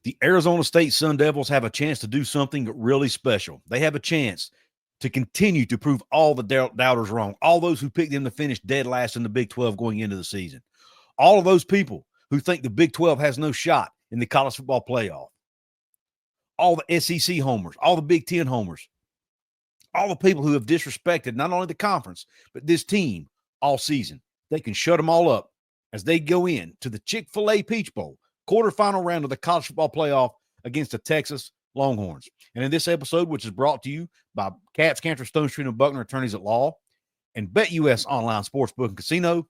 The Arizona State Sun Devils have a chance to do something really special. They have a chance to continue to prove all the doubters wrong, all those who picked them to finish dead last in the Big 12 going into the season, all of those people who think the Big 12 has no shot in the college football playoff, all the SEC homers, all the Big 10 homers, all the people who have disrespected not only the conference, but this team all season. They can shut them all up as they go in to the Chick-fil-A Peach Bowl quarterfinal round of the college football playoff against the Texas Longhorns. And in this episode, which is brought to you by Couz, Cantor, Stone Street, and Buckner Attorneys at Law and BetUS Online Sportsbook and Casino,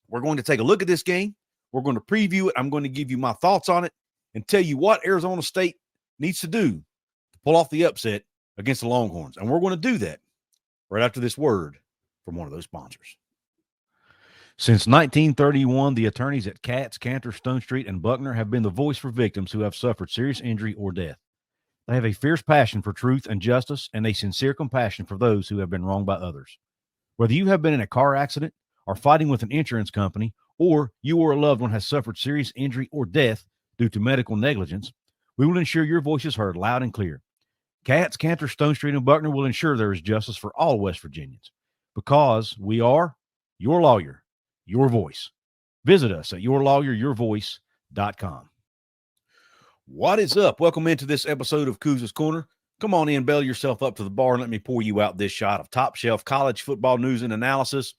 we're going to take a look at this game. We're going to preview it. I'm going to give you my thoughts on it and tell you what Arizona State needs to do to pull off the upset against the Longhorns. And we're going to do that right after this word from one of those sponsors. Since 1931, the attorneys at Couz, Cantor, Stone Street, and Buckner have been the voice for victims who have suffered serious injury or death. They have a fierce passion for truth and justice and a sincere compassion for those who have been wronged by others. Whether you have been in a car accident or fighting with an insurance company, or you or a loved one has suffered serious injury or death due to medical negligence, we will ensure your voice is heard loud and clear. Couz, Cantor, Stone Street, and Buckner will ensure there is justice for all West Virginians because we are your lawyer, your voice. Visit us at yourlawyeryourvoice.com. What is up? Welcome into this episode of Couz's Corner. Come on in, bail yourself up to the bar, and let me pour you out this shot of top-shelf college football news and analysis.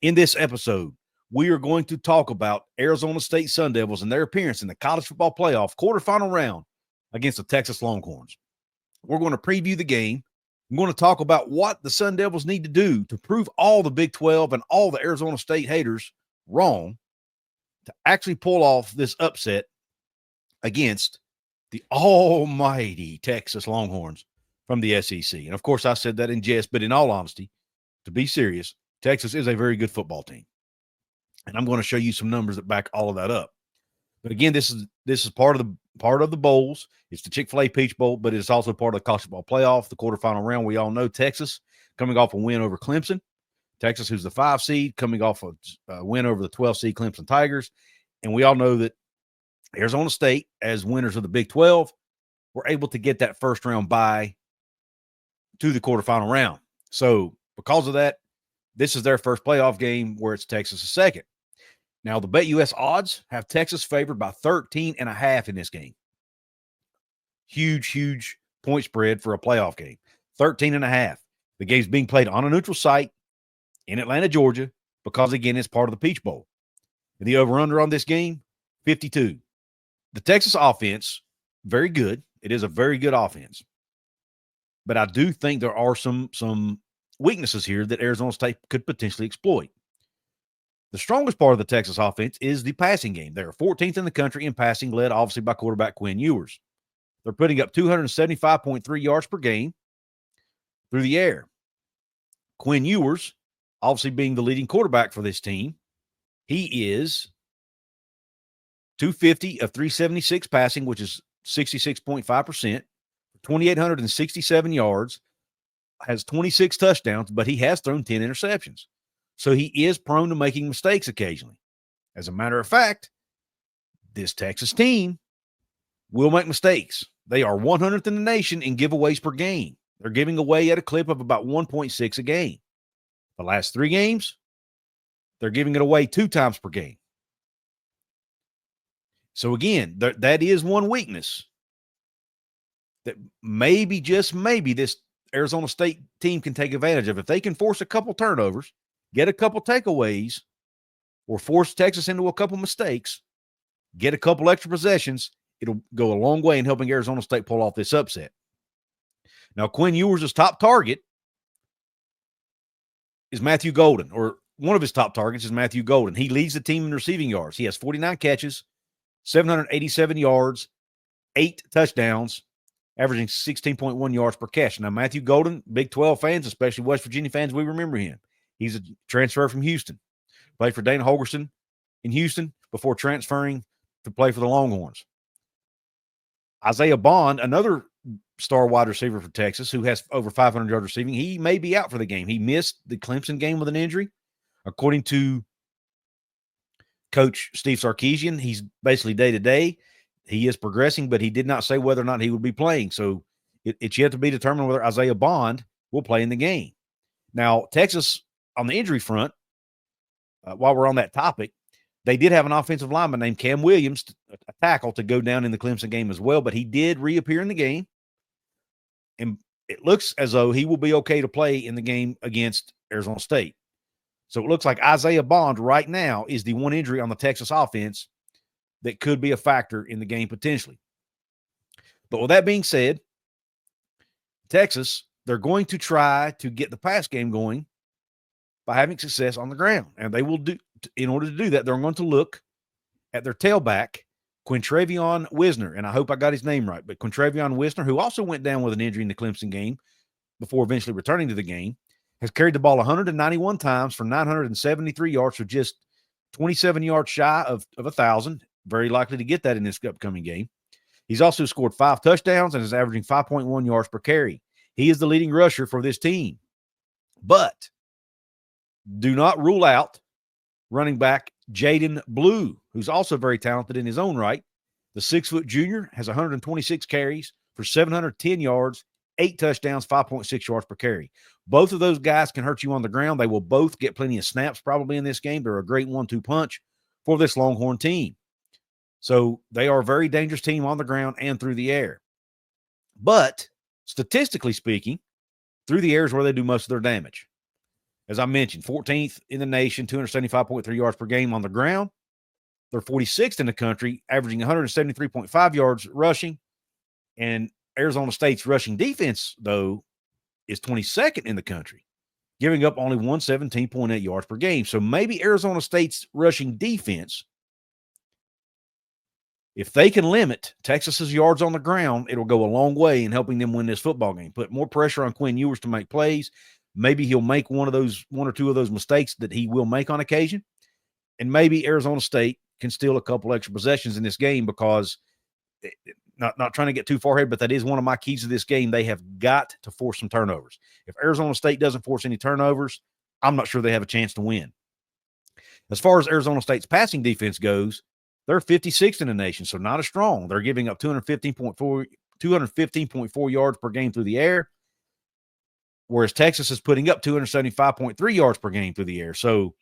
In this episode, we are going to talk about Arizona State Sun Devils and their appearance in the College Football Playoff quarterfinal round against the Texas Longhorns. We're going to preview the game. I'm going to talk about what the Sun Devils need to do to prove all the Big 12 and all the Arizona State haters wrong to actually pull off this upset against the almighty Texas Longhorns from the SEC. And, of course, I said that in jest, but in all honesty, to be serious, Texas is a very good football team. And I'm going to show you some numbers that back all of that up. But, again, this is part of the bowls. It's the Chick-fil-A Peach Bowl, but it's also part of the College Football Playoff, the quarterfinal round. We all know Texas coming off a win over Clemson. Texas, who's the 5 seed, coming off a win over the 12 seed Clemson Tigers. And we all know that Arizona State, as winners of the Big 12, were able to get that first round bye to the quarterfinal round. So because of that, this is their first playoff game where it's Texas' second. Now, the BetUS odds have Texas favored by 13.5 in this game. Huge point spread for a playoff game. 13.5. The game's being played on a neutral site in Atlanta, Georgia, because, again, it's part of the Peach Bowl. And the over-under on this game, 52. The Texas offense, very good. It is a very good offense. But I do think there are some weaknesses here that Arizona State could potentially exploit. The strongest part of the Texas offense is the passing game. They're 14th in the country in passing, led obviously by quarterback Quinn Ewers. They're putting up 275.3 yards per game through the air. Quinn Ewers, obviously being the leading quarterback for this team, he is 250 of 376 passing, which is 66.5%, 2,867 yards, has 26 touchdowns, but he has thrown 10 interceptions. So he is prone to making mistakes occasionally. As a matter of fact, this Texas team will make mistakes. They are 100th in the nation in giveaways per game. They're giving away at a clip of about 1.6 a game. The last 3 games, they're giving it away 2 times per game. So, again, that is one weakness that maybe, just maybe, this Arizona State team can take advantage of. If they can force a couple turnovers, get a couple takeaways, or force Texas into a couple mistakes, get a couple extra possessions, it'll go a long way in helping Arizona State pull off this upset. Now, Quinn Ewers' top target is Matthew Golden, or one of his top targets is Matthew Golden. He leads the team in receiving yards. He has 49 catches, 787 yards, 8 touchdowns, averaging 16.1 yards per catch. Now, Matthew Golden, Big 12 fans, especially West Virginia fans, we remember him. He's a transfer from Houston. Played for Dana Holgorsen in Houston before transferring to play for the Longhorns. Isaiah Bond, another star wide receiver for Texas, who has over 500 yards receiving, he may be out for the game. He missed the Clemson game with an injury. According to Coach Steve Sarkisian, he's basically day-to-day. he is progressing, but he did not say whether or not he would be playing. So it's yet to be determined whether Isaiah Bond will play in the game. Now, Texas, on the injury front, while we're on that topic, they did have an offensive lineman named Cam Williams, a tackle, to go down in the Clemson game as well, but he did reappear in the game. And it looks as though he will be okay to play in the game against Arizona State. So it looks like Isaiah Bond right now is the one injury on the Texas offense that could be a factor in the game potentially. But with that being said, Texas, they're going to try to get the pass game going by having success on the ground. And they will do, in order to do that, they're going to look at their tailback, Quintravion Wisner. And I hope I got his name right, but Quintravion Wisner, who also went down with an injury in the Clemson game before eventually returning to the game, has carried the ball 191 times for 973 yards, so just 27 yards shy of 1,000. Very likely to get that in this upcoming game. He's also scored 5 touchdowns and is averaging 5.1 yards per carry. He is the leading rusher for this team. But do not rule out running back Jaden Blue, who's also very talented in his own right. The 6-foot junior has 126 carries for 710 yards, 8 touchdowns, 5.6 yards per carry. Both of those guys can hurt you on the ground. They will both get plenty of snaps probably in this game. They're a great 1-2 punch for this Longhorn team. So they are a very dangerous team on the ground and through the air. But statistically speaking, through the air is where they do most of their damage. As I mentioned, 14th in the nation, 275.3 yards per game on the ground. They're 46th in the country, averaging 173.5 yards rushing. And Arizona State's rushing defense, though, is 22nd in the country, giving up only 117.8 yards per game. So maybe Arizona State's rushing defense, if they can limit Texas's yards on the ground, it'll go a long way in helping them win this football game. Put more pressure on Quinn Ewers to make plays. Maybe he'll make one or two of those mistakes that he will make on occasion. And maybe Arizona State can steal a couple extra possessions in this game because, not trying to get too far ahead, but that is one of my keys to this game. They have got to force some turnovers. If Arizona State doesn't force any turnovers, I'm not sure they have a chance to win. As far as Arizona State's passing defense goes, they're 56th in the nation, so not as strong. They're giving up 215.4 yards per game through the air, whereas Texas is putting up 275.3 yards per game through the air. So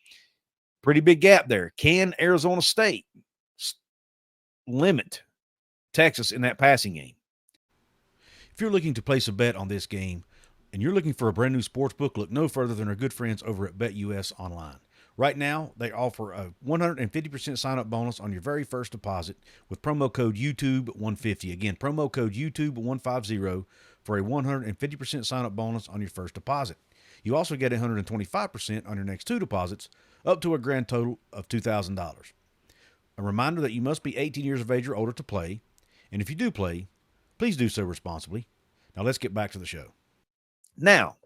pretty big gap there. Can Arizona State limit Texas in that passing game? If you're looking to place a bet on this game and you're looking for a brand new sports book, look no further than our good friends over at BetUS Online. Right now, they offer a 150% sign-up bonus on your very first deposit with promo code YouTube150. Again, promo code YouTube150 for a 150% sign-up bonus on your first deposit. You also get 125% on your next 2 deposits, up to a grand total of $2,000. A reminder that you must be 18 years of age or older to play, and if you do play, please do so responsibly. Now let's get back to the show. Now,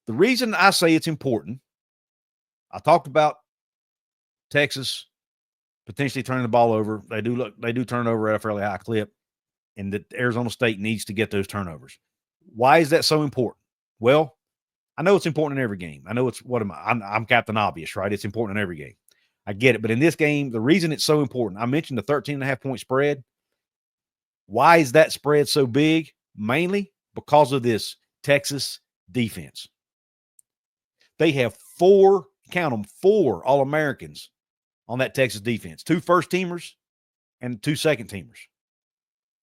the reason I say it's important, I talked about Texas potentially turning the ball over. They do turn over at a fairly high clip, and that Arizona State needs to get those turnovers. Why is that so important? Well, I know it's important in every game. I know it's I'm Captain Obvious, right? It's important in every game. I get it. But in this game, the reason it's so important, I mentioned the 13.5-point spread. Why is that spread so big? Mainly because of this Texas defense. They have 4 All-Americans on that Texas defense. 2 first-teamers and 2 second-teamers.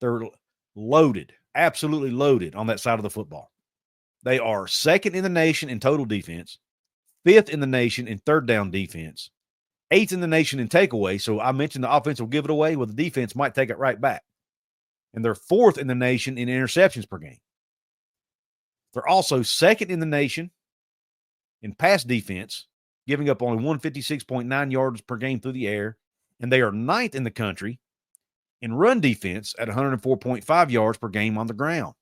They're loaded, absolutely loaded on that side of the football. They are 2nd in the nation in total defense, 5th in the nation in third down defense, 8th in the nation in takeaway. So I mentioned the offense will give it away. Well, the defense might take it right back. And they're 4th in the nation in interceptions per game. They're also 2nd in the nation in pass defense, giving up only 156.9 yards per game through the air. And they are 9th in the country in run defense at 104.5 yards per game on the ground.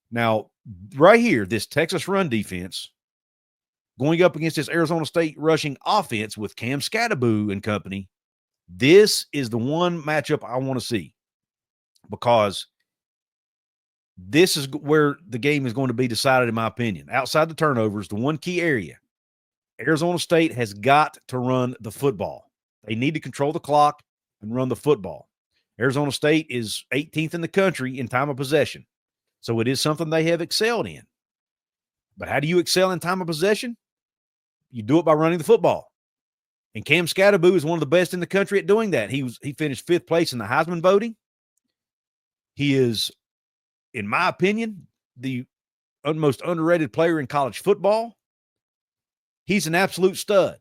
Now, right here, this Texas run defense going up against this Arizona State rushing offense with Cam Scattaboo and company, this is the one matchup I want to see because this is where the game is going to be decided, in my opinion. Outside the turnovers, the one key area, Arizona State has got to run the football. They need to control the clock, and run the football. Arizona State is 18th in the country in time of possession. So it is something they have excelled in. But how do you excel in time of possession? You do it by running the football. And Cam Scatterboo is one of the best in the country at doing that. He finished 5th place in the Heisman voting. He is, in my opinion, the most underrated player in college football. He's an absolute stud.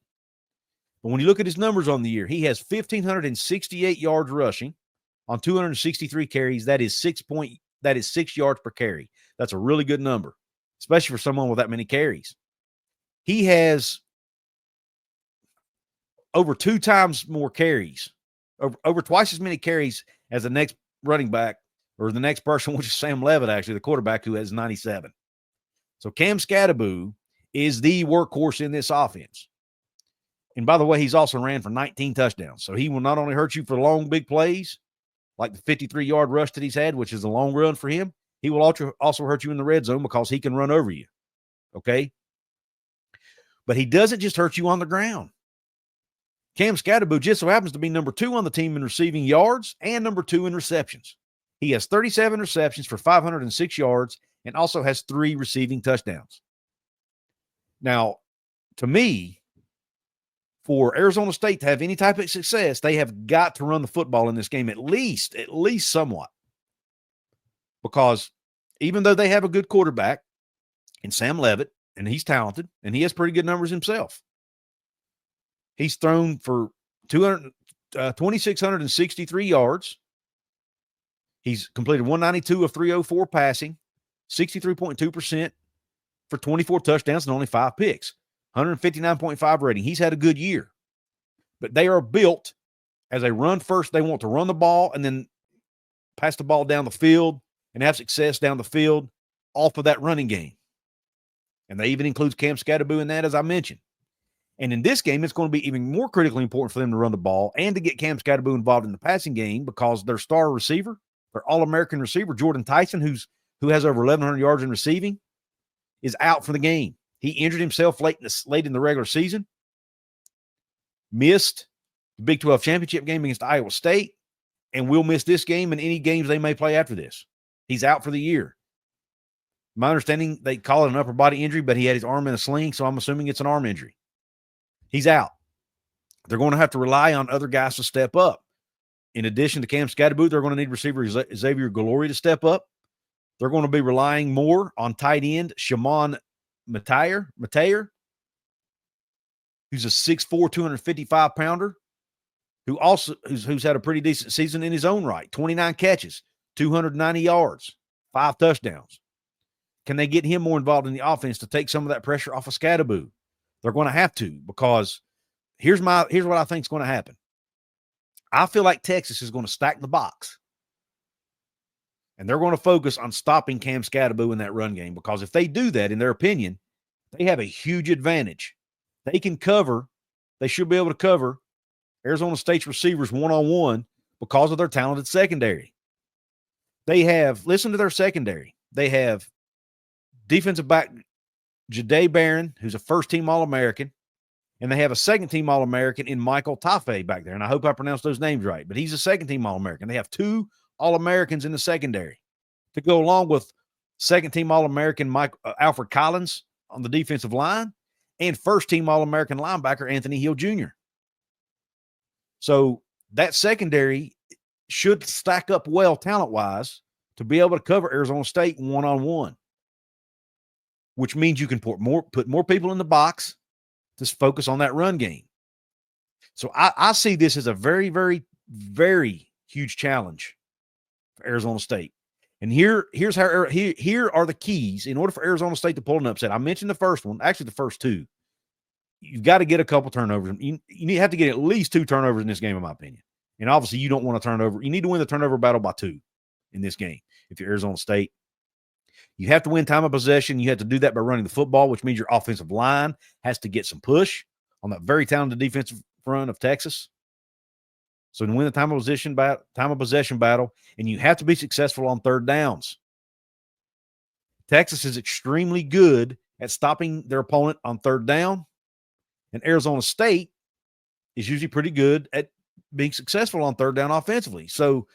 But when you look at his numbers on the year, he has 1,568 yards rushing on 263 carries. That is 6 yards per carry. That's a really good number, especially for someone with that many carries. He has over 2 times more carries, over twice as many carries as the next running back, or the next person, which is Sam Levitt, actually, the quarterback, who has 97. So Cam Scatterboo is the workhorse in this offense. And by the way, he's also ran for 19 touchdowns. So he will not only hurt you for long, big plays, like the 53-yard rush that he's had, which is a long run for him, he will also hurt you in the red zone because he can run over you. Okay? But he doesn't just hurt you on the ground. Cam Scatterboo just so happens to be number 2 on the team in receiving yards and number 2 in receptions. He has 37 receptions for 506 yards and also has 3 receiving touchdowns. Now, to me, for Arizona State to have any type of success, they have got to run the football in this game at least somewhat. Because even though they have a good quarterback in Sam Levitt, and he's talented, and he has pretty good numbers himself, he's thrown for 2,663 yards. He's completed 192 of 304 passing, 63.2% for 24 touchdowns and only 5 picks. 159.5 rating. He's had a good year. But they are built as a run first. They want to run the ball and then pass the ball down the field and have success down the field off of that running game. And they even include Cam Scatterboo in that, as I mentioned. And in this game, it's going to be even more critically important for them to run the ball and to get Cam Scatterboo involved in the passing game, because their star receiver, their All-American receiver, Jordan Tyson, who has over 1,100 yards in receiving, is out for the game. He injured himself late in the regular season, missed the Big 12 championship game against Iowa State, and will miss this game and any games they may play after this. He's out for the year. My understanding, they call it an upper body injury, but he had his arm in a sling, so I'm assuming it's an arm injury. He's out. They're going to have to rely on other guys to step up. In addition to Cam Scatterboo, they're going to need receiver Xavier Glory to step up. They're going to be relying more on tight end Shimon Mateer, who's a 6'4", 255-pounder, who's had a pretty decent season in his own right. 29 catches, 290 yards, 5 touchdowns. Can they get him more involved in the offense to take some of that pressure off of Scatterboo? They're going to have to, because here's what I think is going to happen. I feel like Texas is going to stack the box. And they're going to focus on stopping Cam Scatterboo in that run game, because if they do that, in their opinion, they have a huge advantage. They can cover, they should be able to cover Arizona State's receivers one-on-one because of their talented secondary. They have, listen to their secondary. They have defensive back Jahdae Barron, who's a first-team All-American, and they have a second-team All-American in Michael Tafe back there. And I hope I pronounced those names right, but he's a second-team All-American. They have 2 All-Americans in the secondary to go along with second-team All-American Alfred Collins on the defensive line and first-team All-American linebacker Anthony Hill Jr. So that secondary should stack up well talent-wise to be able to cover Arizona State one-on-one, which means you can put more people in the box to focus on that run game. So I see this as a very, very, very huge challenge for Arizona State. And here are the keys in order for Arizona State to pull an upset. I mentioned the first one, actually the first 2. You've got to get a couple turnovers. You have to get at least 2 turnovers in this game, in my opinion. And obviously, you don't want to turnover. You need to win the turnover battle by 2 in this game. If you're Arizona State, you have to win time of possession. You have to do that by running the football, which means your offensive line has to get some push on that very talented defensive front of Texas. So to win the time of possession battle, and you have to be successful on third downs. Texas is extremely good at stopping their opponent on third down, and Arizona State is usually pretty good at being successful on third down offensively. So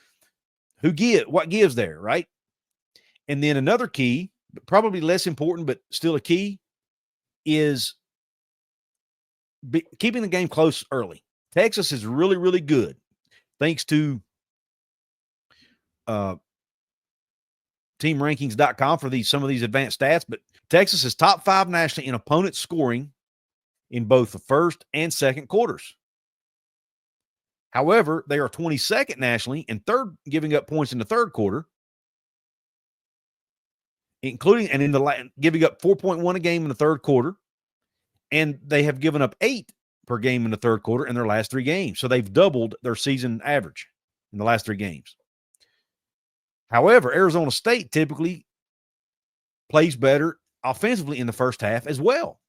what gives there, right? And then another key, probably less important, but still a key, is keeping the game close early. Texas is really, really good, thanks to teamrankings.com for some of these advanced stats. But Texas is top 5 nationally in opponent scoring in both the first and second quarters. However, they are 22nd nationally in giving up points in the third quarter, including giving up 4.1 a game in the third quarter, and they have given up 8 per game in the third quarter in their last 3 games. So they've doubled their season average in the last 3 games. However, Arizona State typically plays better offensively in the first half as well.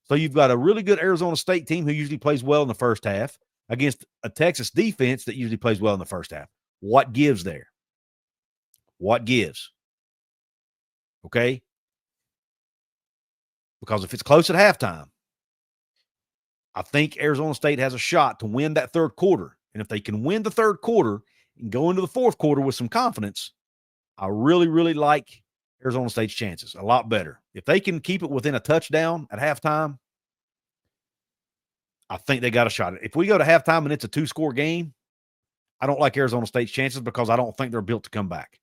So you've got a really good Arizona State team who usually plays well in the first half against a Texas defense that usually plays well in the first half. What gives there? What gives? Okay? Because if it's close at halftime, I think Arizona State has a shot to win that third quarter. And if they can win the third quarter and go into the fourth quarter with some confidence, I really, really like Arizona State's chances a lot better. If they can keep it within a touchdown at halftime, I think they got a shot. If we go to halftime and it's a 2-score game, I don't like Arizona State's chances because I don't think they're built to come back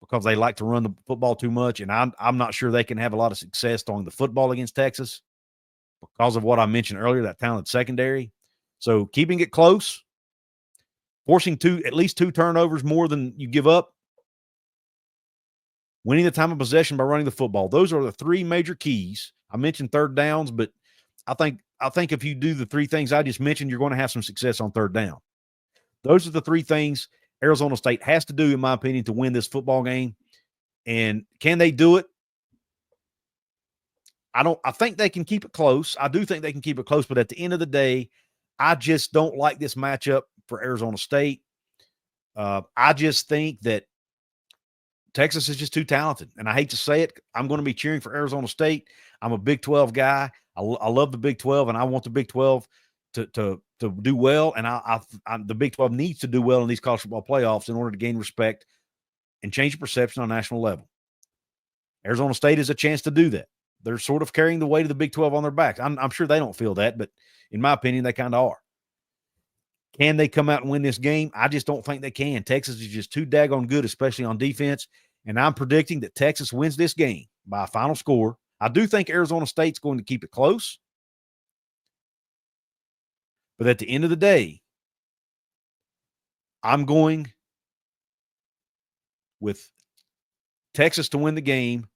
because they like to run the football too much, and I'm not sure they can have a lot of success throwing the football against Texas because of what I mentioned earlier, that talented secondary. So keeping it close, forcing at least 2 turnovers more than you give up, winning the time of possession by running the football. Those are the 3 major keys. I mentioned third downs, but I think if you do the 3 things I just mentioned, you're going to have some success on third down. Those are the 3 things Arizona State has to do, in my opinion, to win this football game. And can they do it? I think they can keep it close. I do think they can keep it close, but at the end of the day, I just don't like this matchup for Arizona State. I just think that Texas is just too talented. And I hate to say it, I'm going to be cheering for Arizona State. I'm a Big 12 guy. I love the Big 12, and I want the Big 12 to do well. And the Big 12 needs to do well in these college football playoffs in order to gain respect and change the perception on a national level. Arizona State is a chance to do that. They're sort of carrying the weight of the Big 12 on their backs. I'm sure they don't feel that, but in my opinion, they kind of are. Can they come out and win this game? I just don't think they can. Texas is just too daggone good, especially on defense. And I'm predicting that Texas wins this game by a final score. I do think Arizona State's going to keep it close. But at the end of the day, I'm going with Texas to win the game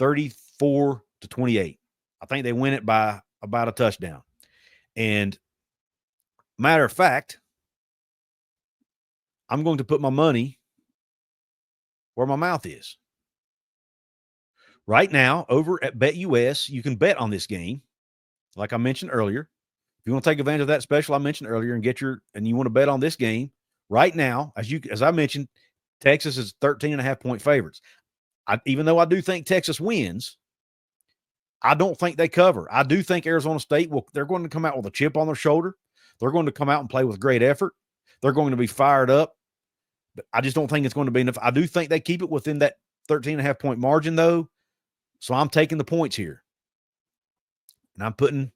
34-28. I think they win it by about a touchdown. And matter of fact, I'm going to put my money where my mouth is. Right now, over at BetUS, you can bet on this game, like I mentioned earlier. If you want to take advantage of that special I mentioned earlier and you want to bet on this game, right now, as I mentioned, Texas is 13.5-point favorites. Even though I do think Texas wins, I don't think they cover. I do think Arizona State they're going to come out with a chip on their shoulder. They're going to come out and play with great effort. They're going to be fired up. But I just don't think it's going to be enough. I do think they keep it within that 13.5-point margin, though. So I'm taking the points here. And I'm putting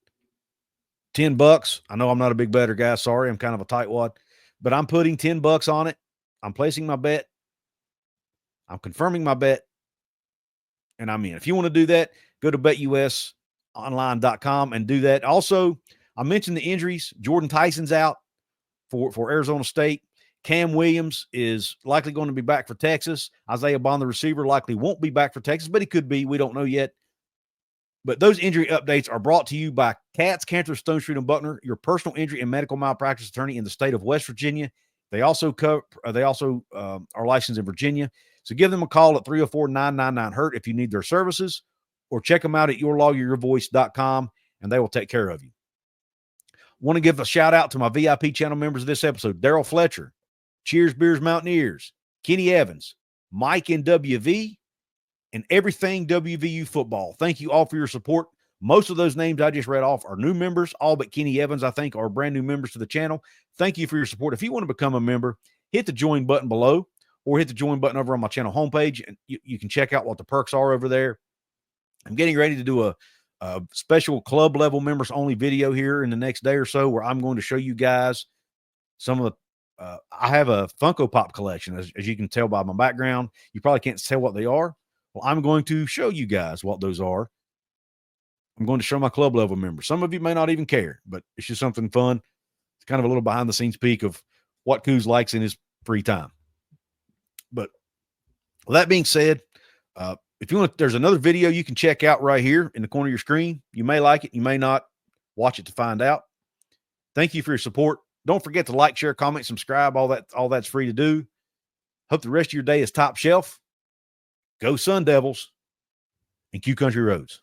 $10. I know I'm not a big better guy. Sorry, I'm kind of a tightwad. But I'm putting $10 on it. I'm placing my bet. I'm confirming my bet. And I'm in. If you want to do that, go to betusonline.com and do that. Also, I mentioned the injuries. Jordan Tyson's out for Arizona State. Cam Williams is likely going to be back for Texas. Isaiah Bond, the receiver, likely won't be back for Texas, but he could be. We don't know yet. But those injury updates are brought to you by Katz, Cantor, Stone Street, and Buckner, your personal injury and medical malpractice attorney in the state of West Virginia. They also are licensed in Virginia. So give them a call at 304-999-HURT if you need their services, or check them out at yourlawyeryourvoice.com, and they will take care of you. Want to give a shout out to my VIP channel members of this episode: Daryl Fletcher, Cheers Beers Mountaineers, Kenny Evans, Mike in WV, and everything WVU football. Thank you all for your support. Most of those names I just read off are new members. All but Kenny Evans, I think, are brand new members to the channel. Thank you for your support. If you want to become a member, hit the join button below or hit the join button over on my channel homepage, and you can check out what the perks are over there. I'm getting ready to do a special club level members only video here in the next day or so where I'm going to show you guys some of the I have a Funko Pop collection, as you can tell by my background. You probably can't tell what they are. Well, I'm going to show you guys what those are. I'm going to show my club level members. Some of you may not even care, but it's just something fun. It's kind of a little behind the scenes peek of what Couz likes in his free time. But with that being said, if you want, there's another video you can check out right here in the corner of your screen. You may like it, you may not. Watch it to find out. Thank you for your support. Don't forget to like, share, comment, subscribe. All that's free to do. Hope the rest of your day is top shelf. Go Sun Devils and Q Country Roads.